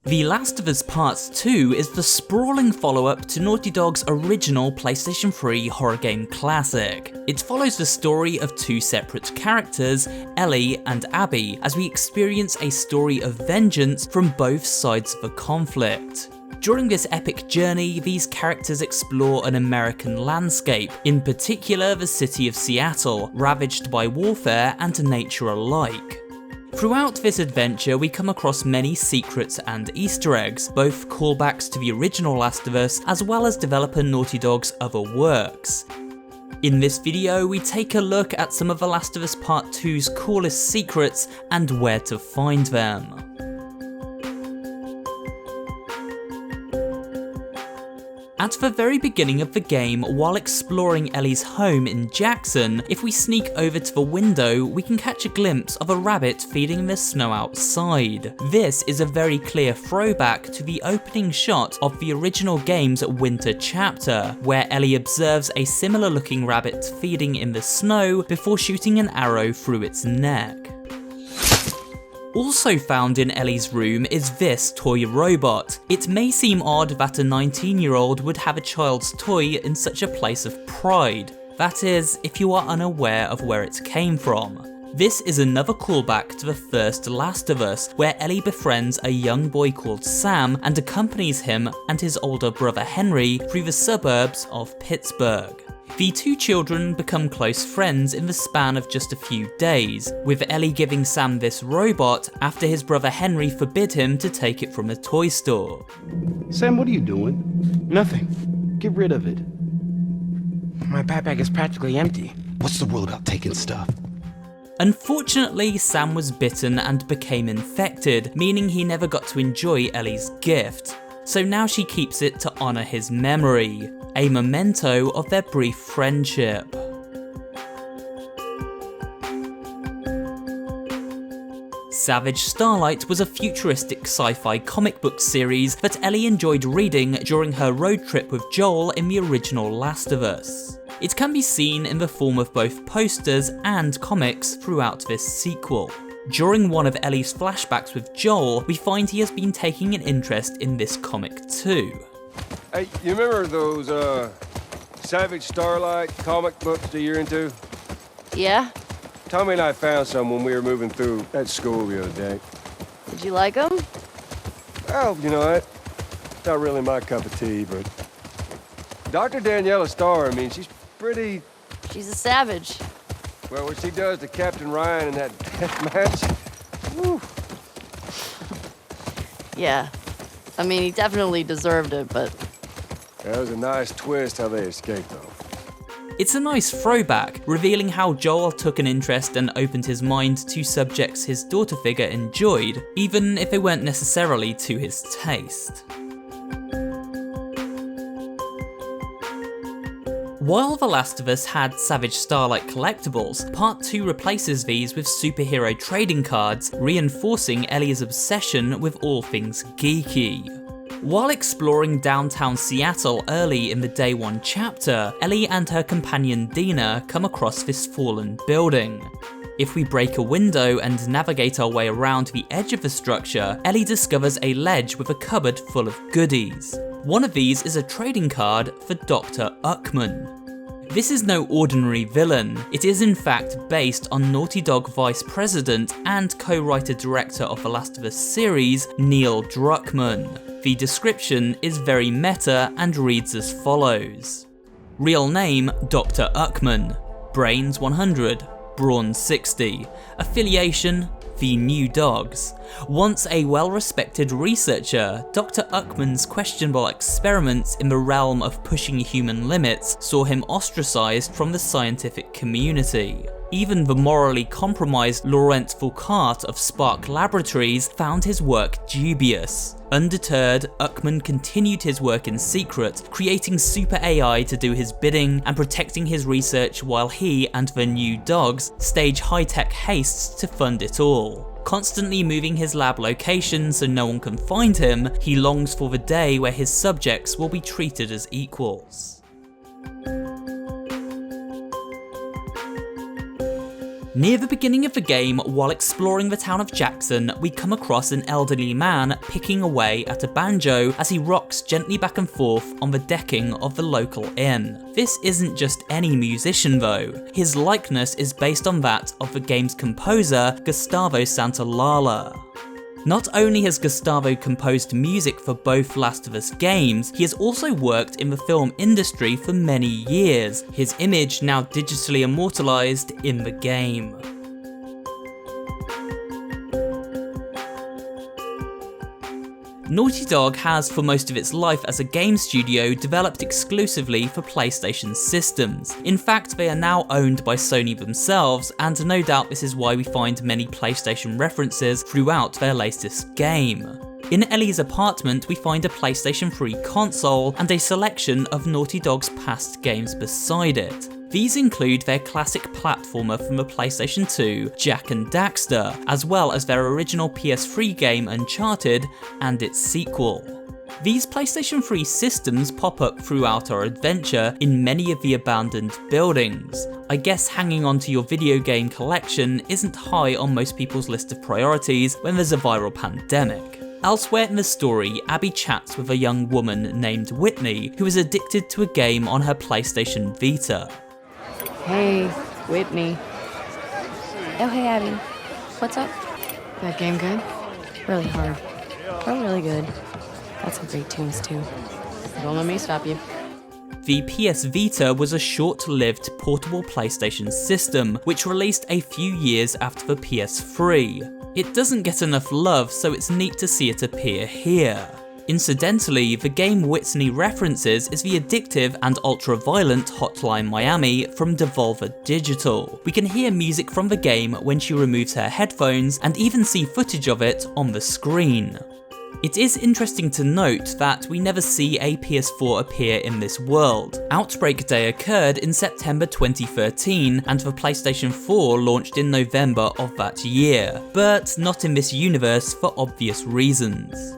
The Last of Us Part 2 is the sprawling follow-up to Naughty Dog's original PlayStation 3 horror game classic. It follows the story of two separate characters, Ellie and Abby, as we experience a story of vengeance from both sides of a conflict. During this epic journey, these characters explore an American landscape, in particular the city of Seattle, ravaged by warfare and nature alike. Throughout this adventure, we come across many secrets and Easter eggs, both callbacks to the original Last of Us, as well as developer Naughty Dog's other works. In this video, we take a look at some of The Last of Us Part 2's coolest secrets and where to find them. At the very beginning of the game, while exploring Ellie's home in Jackson, if we sneak over to the window, we can catch a glimpse of a rabbit feeding in the snow outside. This is a very clear throwback to the opening shot of the original game's winter chapter, where Ellie observes a similar looking rabbit feeding in the snow before shooting an arrow through its neck. Also found in Ellie's room is this toy robot. It may seem odd that a 19-year-old would have a child's toy in such a place of pride. That is, if you are unaware of where it came from. This is another callback to the first Last of Us, where Ellie befriends a young boy called Sam and accompanies him and his older brother Henry through the suburbs of Pittsburgh. The two children become close friends in the span of just a few days, with Ellie giving Sam this robot after his brother Henry forbid him to take it from the toy store. Sam, what are you doing? Nothing. Get rid of it. My backpack is practically empty. What's the rule about taking stuff? Unfortunately, Sam was bitten and became infected, meaning he never got to enjoy Ellie's gift. So now she keeps it to honour his memory, a memento of their brief friendship. Savage Starlight was a futuristic sci-fi comic book series that Ellie enjoyed reading during her road trip with Joel in the original Last of Us. It can be seen in the form of both posters and comics throughout this sequel. During one of Ellie's flashbacks with Joel, we find he has been taking an interest in this comic too. Hey, you remember those, Savage Starlight comic books that you're into? Yeah? Tommy and I found some when we were moving through at school the other day. Did you like them? Well, you know, it's not really my cup of tea, but Dr. Daniela Starr, I mean, she's pretty... She's a savage. Well, what she does to Captain Ryan in that death match, whew. Yeah. I mean, he definitely deserved it, but... That was a nice twist how they escaped, though. It's a nice throwback, revealing how Joel took an interest and opened his mind to subjects his daughter figure enjoyed, even if they weren't necessarily to his taste. While The Last of Us had Savage Starlight collectibles, Part 2 replaces these with superhero trading cards, reinforcing Ellie's obsession with all things geeky. While exploring downtown Seattle early in the Day 1 chapter, Ellie and her companion Dina come across this fallen building. If we break a window and navigate our way around the edge of the structure, Ellie discovers a ledge with a cupboard full of goodies. One of these is a trading card for Dr. Uckman. This is no ordinary villain. It is in fact based on Naughty Dog Vice President and co-writer-director of The Last of Us series, Neil Druckmann. The description is very meta and reads as follows. Real name, Dr. Uckman. Brains 100. Brawn 60. Affiliation, the New Dogs. Once a well-respected researcher, Dr. Uckman's questionable experiments in the realm of pushing human limits saw him ostracized from the scientific community. Even the morally compromised Laurent Foucault of Spark Laboratories found his work dubious. Undeterred, Uckman continued his work in secret, creating super AI to do his bidding and protecting his research while he and the New Dogs stage high-tech hastes to fund it all. Constantly moving his lab location so no one can find him, he longs for the day where his subjects will be treated as equals. Near the beginning of the game, while exploring the town of Jackson, we come across an elderly man picking away at a banjo as he rocks gently back and forth on the decking of the local inn. This isn't just any musician though. His likeness is based on that of the game's composer, Gustavo Santaolalla. Not only has Gustavo composed music for both Last of Us games, he has also worked in the film industry for many years, his image now digitally immortalized in the game. Naughty Dog has, for most of its life as a game studio, developed exclusively for PlayStation systems. In fact, they are now owned by Sony themselves, and no doubt this is why we find many PlayStation references throughout their latest game. In Ellie's apartment, we find a PlayStation 3 console and a selection of Naughty Dog's past games beside it. These include their classic platformer from the PlayStation 2, Jak and Daxter, as well as their original PS3 game Uncharted and its sequel. These PlayStation 3 systems pop up throughout our adventure in many of the abandoned buildings. I guess hanging onto your video game collection isn't high on most people's list of priorities when there's a viral pandemic. Elsewhere in the story, Abby chats with a young woman named Whitney who is addicted to a game on her PlayStation Vita. Hey, Whitney. Oh, hey, Abby. What's up? That game good? Really hard. Oh, really good. Got some great tunes, too. Don't let me stop you. The PS Vita was a short-lived portable PlayStation system, which released a few years after the PS3. It doesn't get enough love, so it's neat to see it appear here. Incidentally, the game Whitney references is the addictive and ultra-violent Hotline Miami from Devolver Digital. We can hear music from the game when she removes her headphones and even see footage of it on the screen. It is interesting to note that we never see a PS4 appear in this world. Outbreak Day occurred in September 2013 and the PlayStation 4 launched in November of that year, but not in this universe for obvious reasons.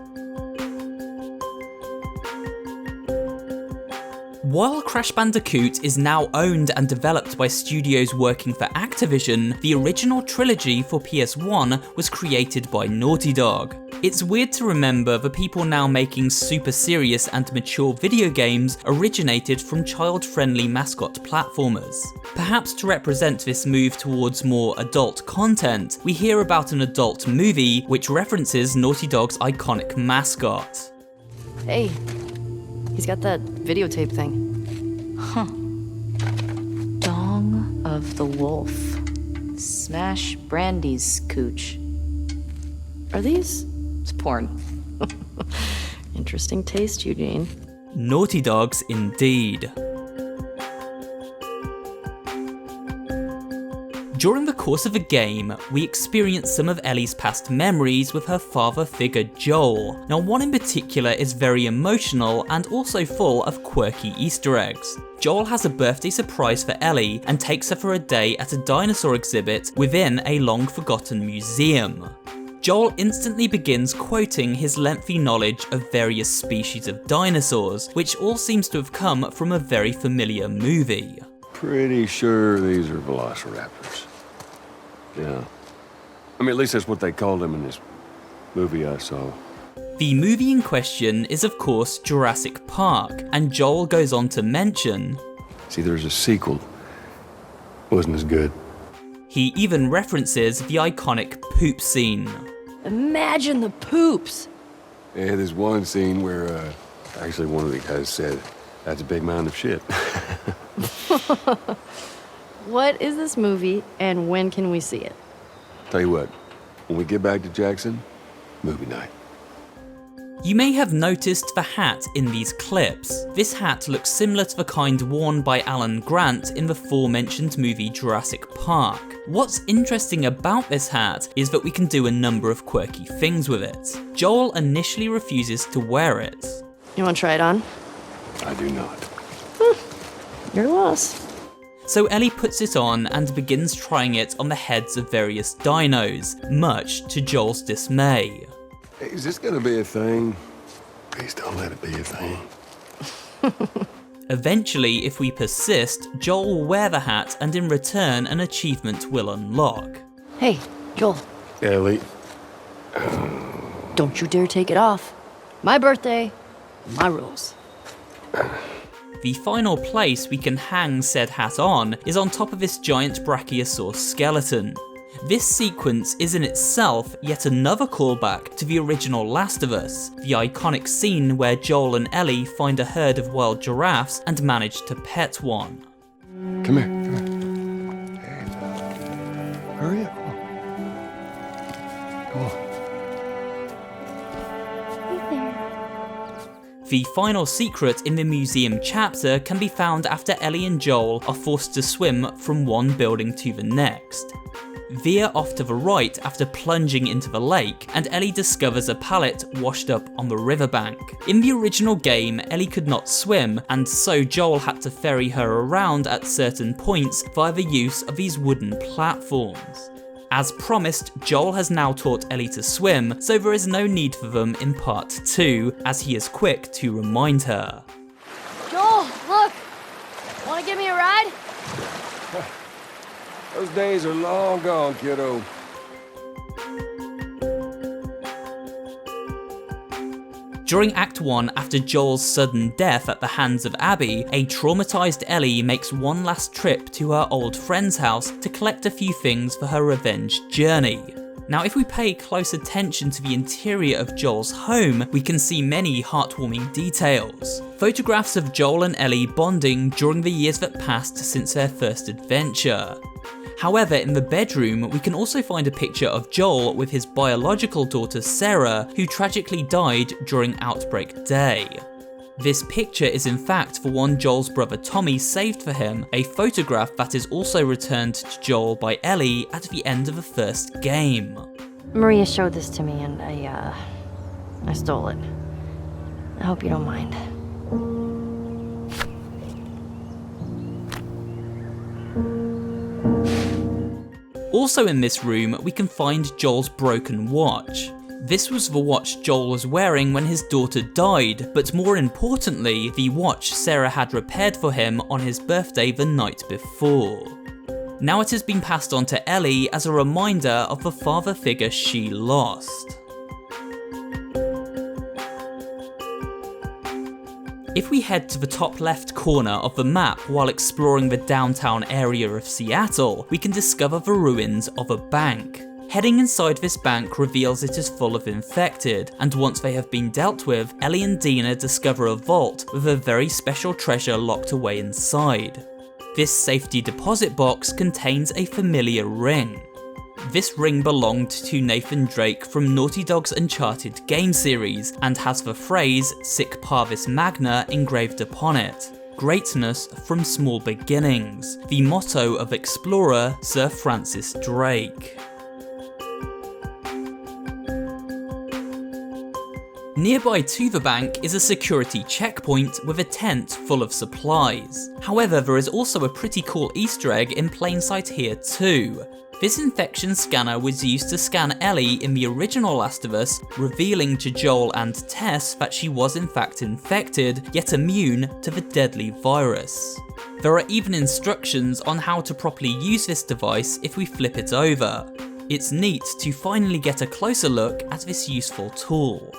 While Crash Bandicoot is now owned and developed by studios working for Activision, the original trilogy for PS1 was created by Naughty Dog. It's weird to remember the people now making super serious and mature video games originated from child-friendly mascot platformers. Perhaps to represent this move towards more adult content, we hear about an adult movie which references Naughty Dog's iconic mascot. Hey, he's got that videotape thing. Huh. Dong of the Wolf. Smash Brandy's cooch. Are these? It's porn. Interesting taste, Eugene. Naughty Dogs indeed. During the course of the game, we experience some of Ellie's past memories with her father figure Joel. Now, one in particular is very emotional and also full of quirky Easter eggs. Joel has a birthday surprise for Ellie and takes her for a day at a dinosaur exhibit within a long-forgotten museum. Joel instantly begins quoting his lengthy knowledge of various species of dinosaurs, which all seems to have come from a very familiar movie. Pretty sure these are velociraptors. Yeah. I mean, at least that's what they called them in this movie I saw. The movie in question is of course Jurassic Park, and Joel goes on to mention, See, there's a sequel. Wasn't as good. He even references the iconic poop scene. Imagine the poops. Yeah, there's one scene where, actually one of the guys said, that's a big mound of shit. What is this movie, and when can we see it? Tell you what, when we get back to Jackson, movie night. You may have noticed the hat in these clips. This hat looks similar to the kind worn by Alan Grant in the aforementioned movie Jurassic Park. What's interesting about this hat is that we can do a number of quirky things with it. Joel initially refuses to wear it. You want to try it on? I do not. Your loss. So Ellie puts it on and begins trying it on the heads of various dinos, much to Joel's dismay. Hey, is this gonna be a thing? Please don't let it be a thing. Eventually, if we persist, Joel will wear the hat and in return an achievement will unlock. Hey, Joel, Ellie. don't you dare take it off. My birthday, my rules. The final place we can hang said hat on is on top of this giant brachiosaur skeleton. This sequence is in itself yet another callback to the original Last of Us, the iconic scene where Joel and Ellie find a herd of wild giraffes and manage to pet one. Come here, come here. Hey, hurry up, come on. Come on. The final secret in the museum chapter can be found after Ellie and Joel are forced to swim from one building to the next. Veer off to the right after plunging into the lake, and Ellie discovers a pallet washed up on the riverbank. In the original game, Ellie could not swim, and so Joel had to ferry her around at certain points via the use of these wooden platforms. As promised, Joel has now taught Ellie to swim, so there is no need for them in part 2, as he is quick to remind her. Joel, look! Wanna give me a ride? Those days are long gone, kiddo. During Act 1, after Joel's sudden death at the hands of Abby, a traumatized Ellie makes one last trip to her old friend's house to collect a few things for her revenge journey. Now, if we pay close attention to the interior of Joel's home, we can see many heartwarming details. Photographs of Joel and Ellie bonding during the years that passed since their first adventure. However, in the bedroom, we can also find a picture of Joel with his biological daughter Sarah, who tragically died during Outbreak Day. This picture is in fact the one Joel's brother Tommy saved for him, a photograph that is also returned to Joel by Ellie at the end of the first game. Maria showed this to me and I stole it. I hope you don't mind. Also in this room, we can find Joel's broken watch. This was the watch Joel was wearing when his daughter died, but more importantly, the watch Sarah had repaired for him on his birthday the night before. Now it has been passed on to Ellie as a reminder of the father figure she lost. If we head to the top left corner of the map while exploring the downtown area of Seattle, we can discover the ruins of a bank. Heading inside this bank reveals it is full of infected, and once they have been dealt with, Ellie and Dina discover a vault with a very special treasure locked away inside. This safety deposit box contains a familiar ring. This ring belonged to Nathan Drake from Naughty Dog's Uncharted game series and has the phrase Sic Parvis Magna engraved upon it. Greatness from small beginnings, the motto of explorer Sir Francis Drake. Nearby to the bank is a security checkpoint with a tent full of supplies. However, there is also a pretty cool Easter egg in plain sight here too. This infection scanner was used to scan Ellie in the original Last of Us, revealing to Joel and Tess that she was in fact infected, yet immune to the deadly virus. There are even instructions on how to properly use this device if we flip it over. It's neat to finally get a closer look at this useful tool.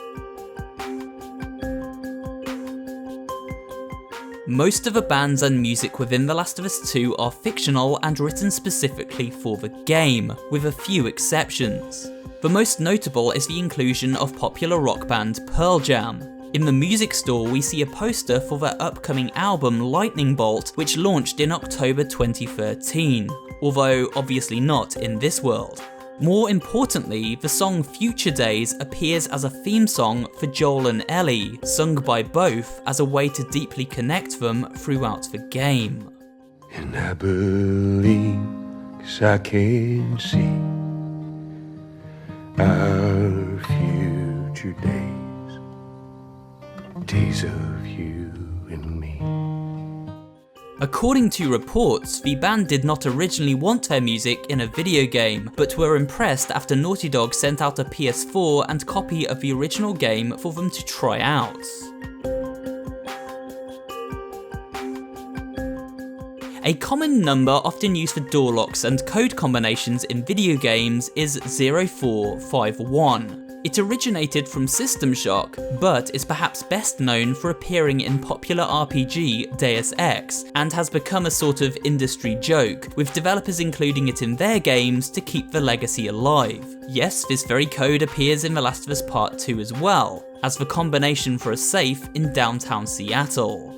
Most of the bands and music within The Last of Us 2 are fictional and written specifically for the game, with a few exceptions. The most notable is the inclusion of popular rock band Pearl Jam. In the music store we see a poster for their upcoming album Lightning Bolt, which launched in October 2013, although obviously not in this world. More importantly, the song Future Days appears as a theme song for Joel and Ellie, sung by both as a way to deeply connect them throughout the game. And I believe, 'cause I can see our future days of you and me. According to reports, the band did not originally want their music in a video game, but were impressed after Naughty Dog sent out a PS4 and copy of the original game for them to try out. A common number often used for door locks and code combinations in video games is 0451. It originated from System Shock, but is perhaps best known for appearing in popular RPG Deus Ex, and has become a sort of industry joke, with developers including it in their games to keep the legacy alive. Yes, this very code appears in The Last of Us Part 2 as well, as the combination for a safe in downtown Seattle.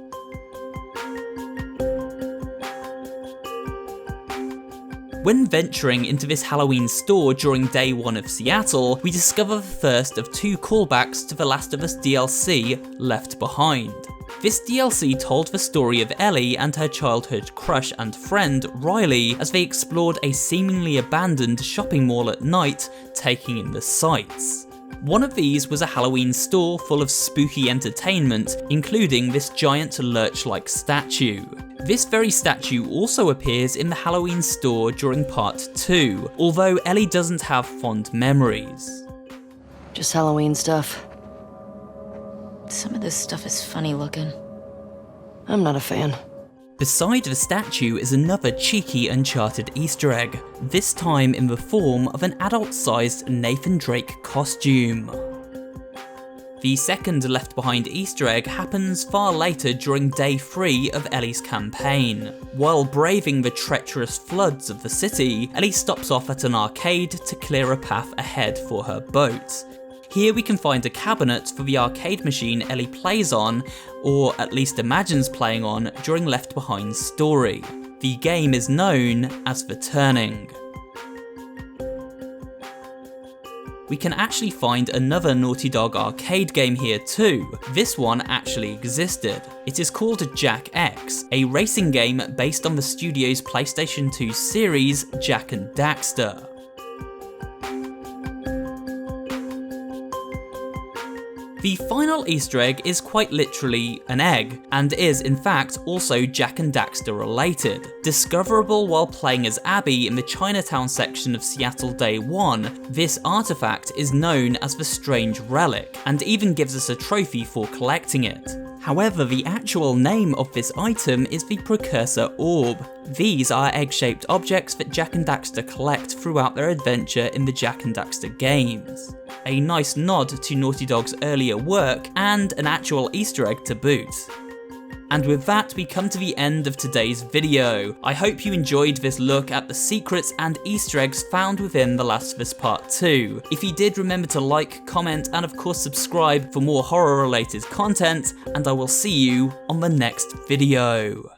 When venturing into this Halloween store during day 1 of Seattle, we discover the first of 2 callbacks to The Last of Us DLC, Left Behind. This DLC told the story of Ellie and her childhood crush and friend, Riley, as they explored a seemingly abandoned shopping mall at night, taking in the sights. One of these was a Halloween store full of spooky entertainment, including this giant lurch-like statue. This very statue also appears in the Halloween store during part 2, although Ellie doesn't have fond memories. Just Halloween stuff. Some of this stuff is funny looking. I'm not a fan. Beside the statue is another cheeky Uncharted Easter egg, this time in the form of an adult-sized Nathan Drake costume. The second Left Behind Easter egg happens far later during day 3 of Ellie's campaign. While braving the treacherous floods of the city, Ellie stops off at an arcade to clear a path ahead for her boat. Here we can find a cabinet for the arcade machine Ellie plays on, or at least imagines playing on, during Left Behind's story. The game is known as The Turning. We can actually find another Naughty Dog arcade game here too. This one actually existed. It is called Jak X, a racing game based on the studio's PlayStation 2 series, Jak and Daxter. The final Easter egg is quite literally an egg, and is in fact also Jak and Daxter related. Discoverable while playing as Abby in the Chinatown section of Seattle Day 1, this artifact is known as the Strange Relic, and even gives us a trophy for collecting it. However, the actual name of this item is the Precursor Orb. These are egg-shaped objects that Jak and Daxter collect throughout their adventure in the Jak and Daxter games. A nice nod to Naughty Dog's earlier work, and an actual Easter egg to boot. And with that, we come to the end of today's video. I hope you enjoyed this look at the secrets and Easter eggs found within The Last of Us Part 2. If you did, remember to like, comment, and of course subscribe for more horror-related content, and I will see you on the next video.